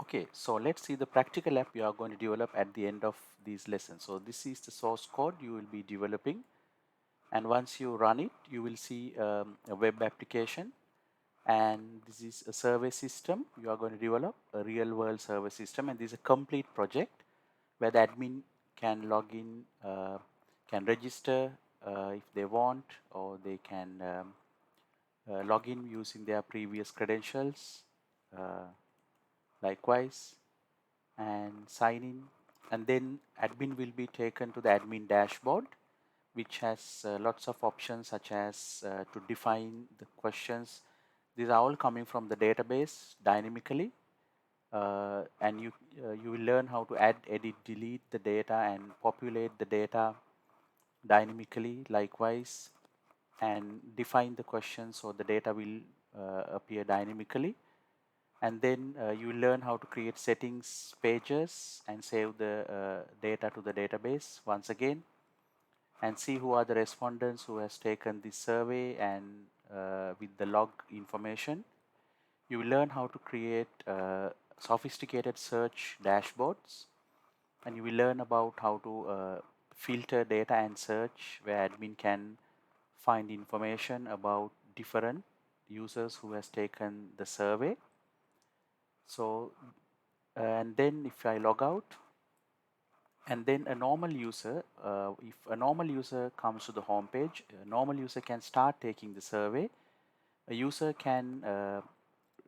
Okay, so let's see the practical app you are going to develop at the end of these lessons. So this is the source code you will be developing, and once you run it, you will see a web application, and this is a survey system you are going to develop, a real world survey system, and this is a complete project where the admin can log in, can register if they want, or they can log in using their previous credentials. Likewise, and sign in, and then admin will be taken to the admin dashboard, which has lots of options such as to define the questions. These are all coming from the database dynamically, and you will learn how to add, edit, delete the data and populate the data dynamically likewise, and define the questions so the data will appear dynamically. And then you will learn how to create settings pages and save the data to the database once again, and see who are the respondents who has taken this survey, and with the log information. You will learn how to create sophisticated search dashboards, and you will learn about how to filter data and search, where admin can find information about different users who has taken the survey. So and then if I log out, and then a normal user, if a normal user comes to the home page, a normal user can start taking the survey. A user can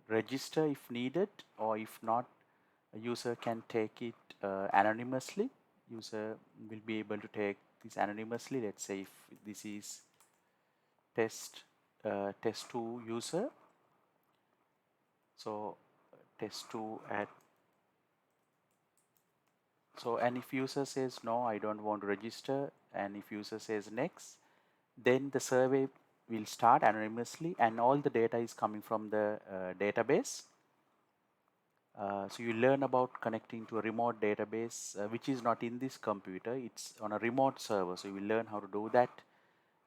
register if needed, or if not, a user can take it anonymously. User will be able to take this anonymously. Let's say if this is test2 user, so test2 at, so, and if user says no, I don't want to register, and if user says next, then the survey will start anonymously, and all the data is coming from the database. So you learn about connecting to a remote database, which is not in this computer, it's on a remote server. So you will learn how to do that,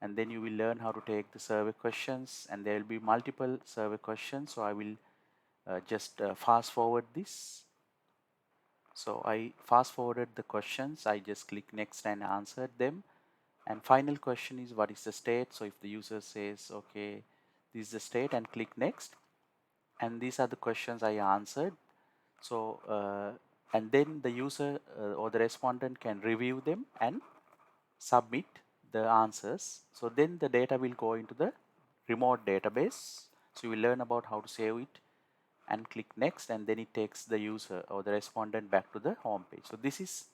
and then you will learn how to take the survey questions, and there will be multiple survey questions. So I will just fast forward this. So I fast forwarded the questions, I just click next and answered them. And final question is, what is the state? So if the user says okay, this is the state, and click next, and these are the questions I answered. So and then the user or the respondent can review them and submit the answers. So then the data will go into the remote database. So you will learn about how to save it, and click next, and then it takes the user or the respondent back to the home page. So this is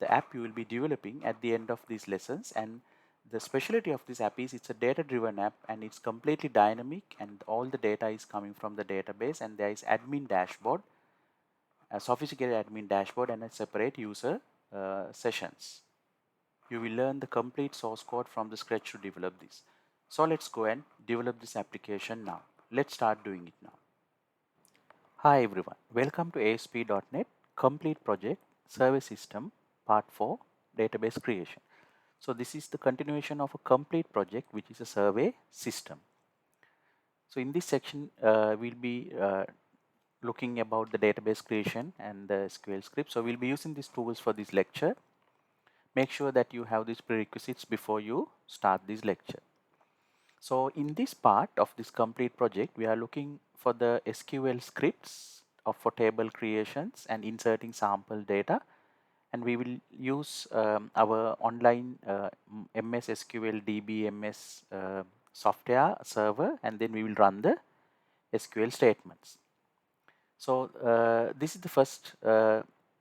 the app you will be developing at the end of these lessons. And the specialty of this app is it's a data driven app, and it's completely dynamic, and all the data is coming from the database, and there is admin dashboard, a sophisticated admin dashboard, and a separate user sessions. You will learn the complete source code from the scratch to develop this. So let's go and develop this application now. Let's start doing it now. Hi everyone, welcome to ASP.NET Complete Project Survey System Part 4 Database Creation. So this is the continuation of a complete project, which is a survey system. So in this section, we'll be looking about the database creation and the SQL script. So we'll be using these tools for this lecture. Make sure that you have these prerequisites before you start this lecture. So in this part of this complete project, we are looking for the SQL scripts for table creations and inserting sample data, and we will use our online MS SQL DBMS software server, and then we will run the SQL statements. So this is the first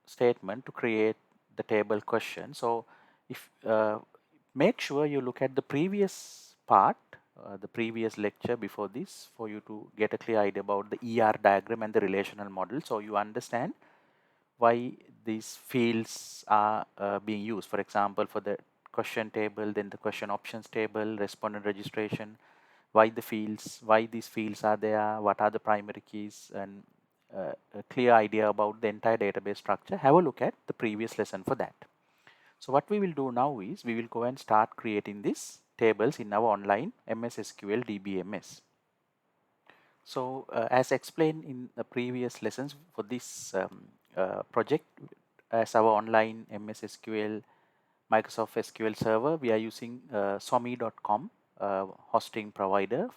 statement to create the table question. So if make sure you look at the previous part, the previous lecture before this, for you to get a clear idea about the ER diagram and the relational model, so you understand why these fields are being used. For example, for the question table, then the question options table, respondent registration, why the fields, why these fields are there, what are the primary keys, and a clear idea about the entire database structure. Have a look at the previous lesson for that. So what we will do now is we will go and start creating these tables in our online MS SQL DBMS. So as explained in the previous lessons for this project, as our online MS SQL Microsoft SQL Server, we are using somi.com hosting provider.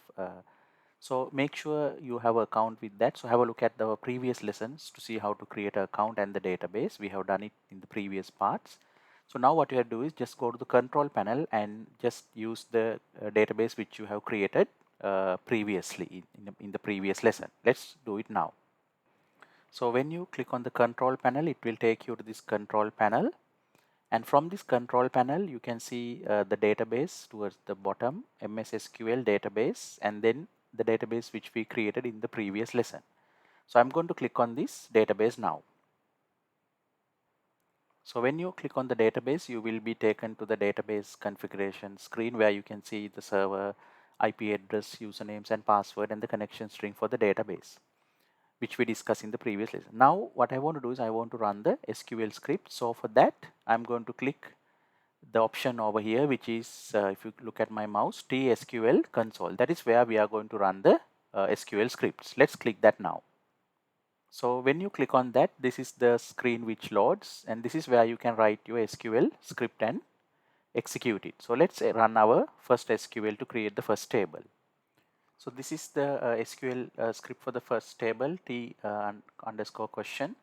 So make sure you have an account with that. So have a look at the previous lessons to see how to create an account and the database. We have done it in the previous parts. So now what you have to do is just go to the control panel and just use the database which you have created previously in the previous lesson. Let's do it now. So when you click on the control panel, it will take you to this control panel. And from this control panel, you can see the database towards the bottom, MS SQL database, and then the database which we created in the previous lesson. So I'm going to click on this database now. So when you click on the database, you will be taken to the database configuration screen where you can see the server, IP address, usernames and password, and the connection string for the database, which we discussed in the previous lesson. Now what I want to do is I want to run the SQL script. So for that, I'm going to click the option over here, which is if you look at my mouse, TSQL console. That is where we are going to run the SQL scripts. Let's click that now. So when you click on that, this is the screen which loads, and this is where you can write your SQL script and execute it. So let's run our first SQL to create the first table. So this is the SQL script for the first table, T underscore question.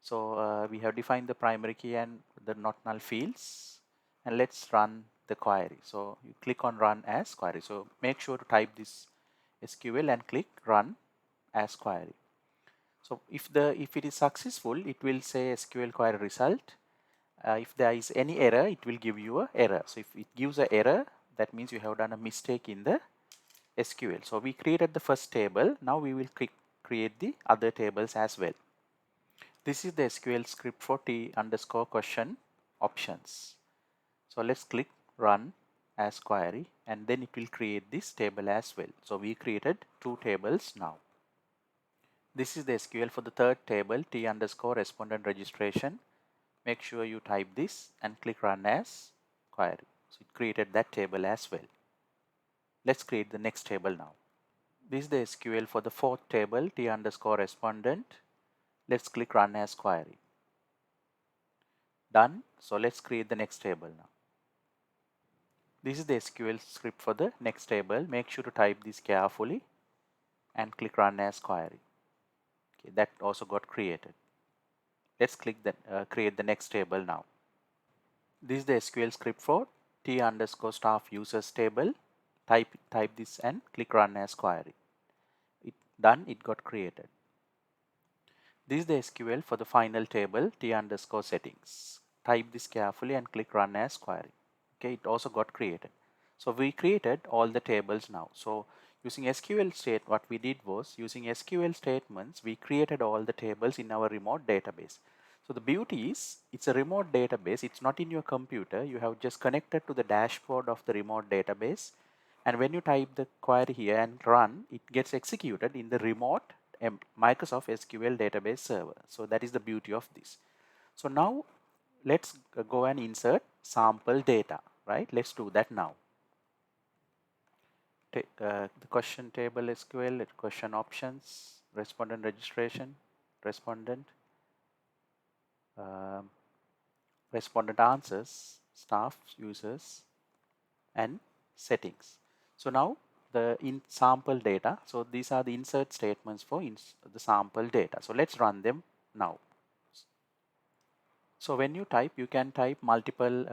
So we have defined the primary key and the not null fields, and let's run the query. So you click on run as query. So make sure to type this SQL and click run as query. So if it is successful, it will say SQL query result. If there is any error, it will give you an error. So if it gives an error, that means you have done a mistake in the SQL. So we created the first table. Now we will create the other tables as well. This is the SQL script for T underscore question options. So let's click run as query, and then it will create this table as well. So we created two tables now. This is the SQL for the third table, T underscore respondent registration. Make sure you type this and click run as query. So it created that table as well. Let's create the next table now. This is the SQL for the fourth table, T underscore respondent. Let's click run as query. Done. So let's create the next table now. This is the SQL script for the next table. Make sure to type this carefully and click run as query. Okay, that also got created. Let's click that create the next table now. This is the SQL script for T underscore staff users table. Type this and click run as query. Done. It got created. This is the SQL for the final table, T underscore settings. Type this carefully and click run as query. Okay, it also got created. So we created all the tables now. So using SQL what we did was using SQL statements, we created all the tables in our remote database. So the beauty is it's a remote database. It's not in your computer. You have just connected to the dashboard of the remote database. And when you type the query here and run, it gets executed in the remote Microsoft SQL database server. So that is the beauty of this. So now let's go and insert sample data, right? Let's do that now. The question table SQL, question options, respondent registration, respondent, respondent answers, staff, users, and settings. So now the sample data. So these are the insert statements for the sample data. So let's run them now. So when you type, you can type multiple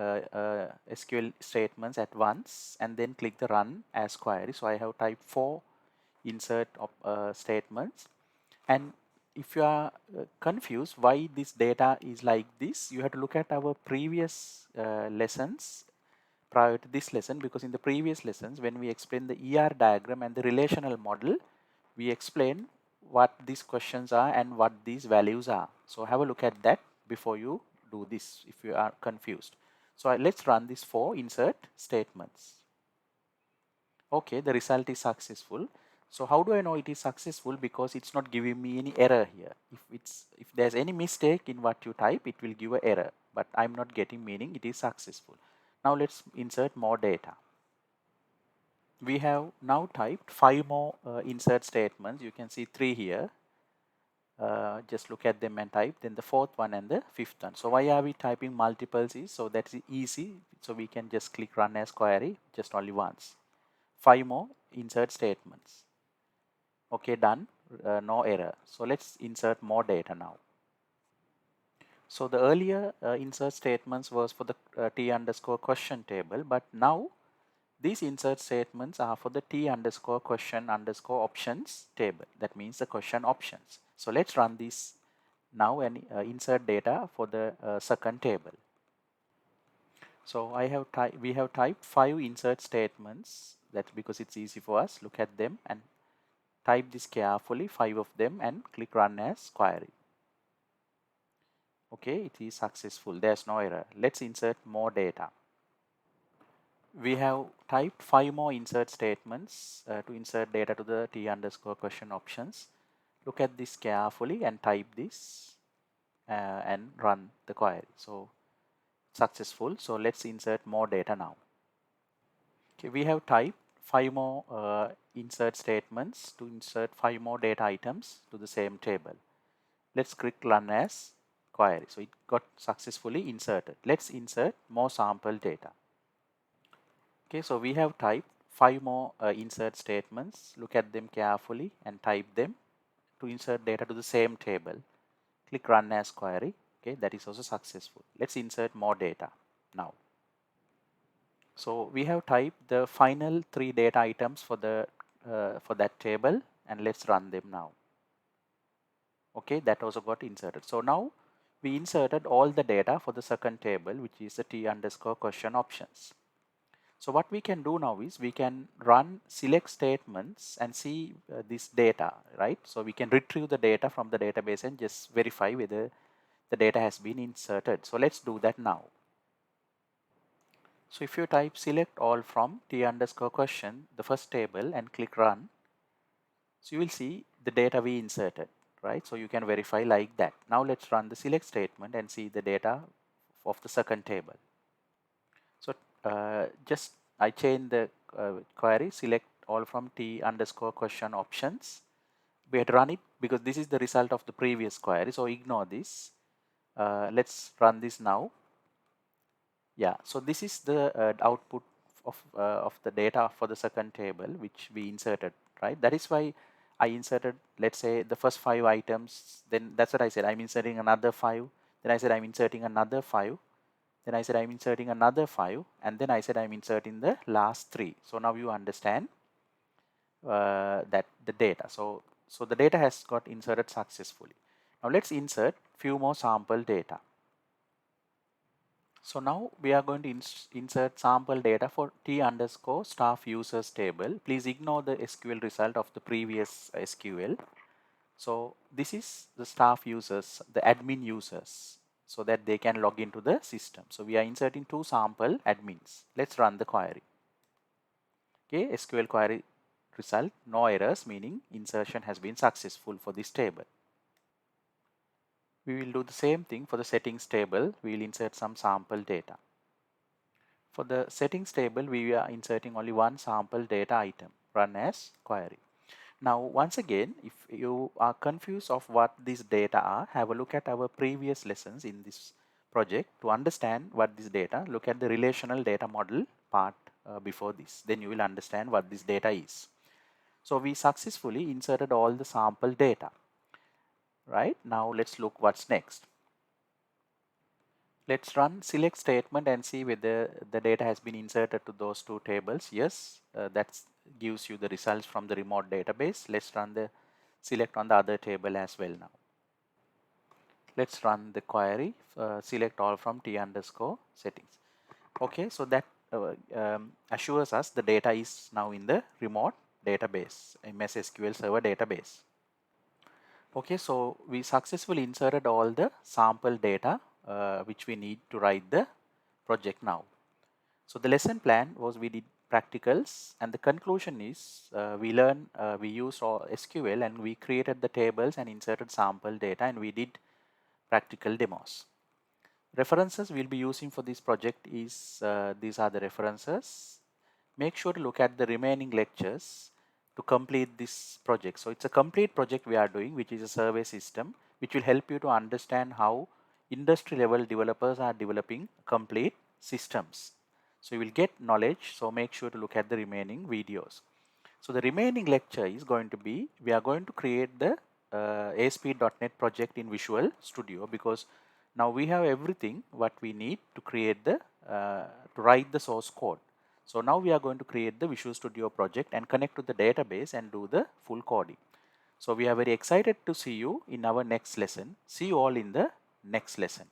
SQL statements at once and then click the run as query. So I have typed 4 insert statements. And if you are confused why this data is like this, you have to look at our previous lessons prior to this lesson, because in the previous lessons when we explained the ER diagram and the relational model, we explain what these questions are and what these values are. So have a look at that before you do this if you are confused. So let's run these 4 insert statements. Okay, the result is successful. So how do I know it is successful? Because it's not giving me any error here. If there's any mistake in what you type, it will give an error, but I'm not getting, meaning it is successful. Now let's insert more data. we have now typed 5 more insert statements. You can see 3 here. Just look at them and type, then the fourth one and the fifth one. So why are we typing multiples is so that's easy, so we can just click run as query just only once. 5 more insert statements. Okay, done. No error. So let's insert more data now. So the earlier insert statements was for the t underscore question table, but now these insert statements are for the t underscore question underscore options table. That means the question options. So let's run this now and insert data for the second table. So we have typed 5 insert statements. That's because it's easy for us. Look at them and type this carefully, 5 of them, and click run as query. Okay, it is successful. There's no error. Let's insert more data. We have typed 5 more insert statements to insert data to the t underscore question options. Look at this carefully and type this and run the query. So successful. So let's insert more data now. Okay, we have typed 5 more insert statements to insert 5 more data items to the same table. Let's click run as query. So it got successfully inserted. Let's insert more sample data. Okay, so we have typed 5 more insert statements. Look at them carefully and type them to insert data to the same table. Click run as query. Okay, that is also successful. Let's insert more data now. So we have typed the final 3 data items for that table, and let's run them now. Okay, that also got inserted. So now we inserted all the data for the second table, which is the t underscore question options. So what we can do now is we can run select statements and see this data, right? So we can retrieve the data from the database and just verify whether the data has been inserted. So let's do that now. So if you type select all from t underscore question, the first table, and click run, so you will see the data we inserted, right? So you can verify like that. Now let's run the select statement and see the data of the second table. So just I change the query, select all from t underscore question options. We had run it because this is the result of the previous query, so ignore this. Let's run this now. Yeah, so this is the output of the data for the second table which we inserted, right? That is why I inserted, let's say, the first 5 items. Then that's what I said, I'm inserting another 5. Then I said I'm inserting another 5. Then I said I'm inserting another 5, and then I said I'm inserting the last 3. So now you understand that the data. So the data has got inserted successfully. Now let's insert few more sample data. So now we are going to insert sample data for t underscore staff users table. Please ignore the SQL result of the previous SQL. So this is the staff users, the admin users, so that they can log into the system. So we are inserting 2 sample admins. Let's run the query. Okay, SQL query result, no errors, meaning insertion has been successful for this table. We will do the same thing for the settings table. We will insert some sample data. For the settings table, we are inserting only one sample data item. Run as query. Now, once again, if you are confused of what these data are, have a look at our previous lessons in this project to understand what this data. Look at the relational data model part before this. Then you will understand what this data is. So we successfully inserted all the sample data. Right, now let's look what's next. Let's run select statement and see whether the data has been inserted to those 2 tables. Yes, that gives you the results from the remote database. Let's run the select on the other table as well now. Let's run the query, select all from t underscore settings. Okay, so that assures us the data is now in the remote database, MS SQL Server database. Okay, so we successfully inserted all the sample data which we need to write the project now. So the lesson plan was we did practicals, and the conclusion is we used SQL and we created the tables and inserted sample data, and we did practical demos. References we'll be using for this project is these are the references. make sure to look at the remaining lectures to complete this project. So it's a complete project we are doing, which is a survey system, which will help you to understand how industry level developers are developing complete systems. So you will get knowledge, so make sure to look at the remaining videos. So the remaining lecture is going to be, we are going to create the ASP.NET project in Visual Studio, because now we have everything what we need to create the, to write the source code. So now we are going to create the Visual Studio project and connect to the database and do the full coding. So we are very excited to see you in our next lesson. See you all in the next lesson.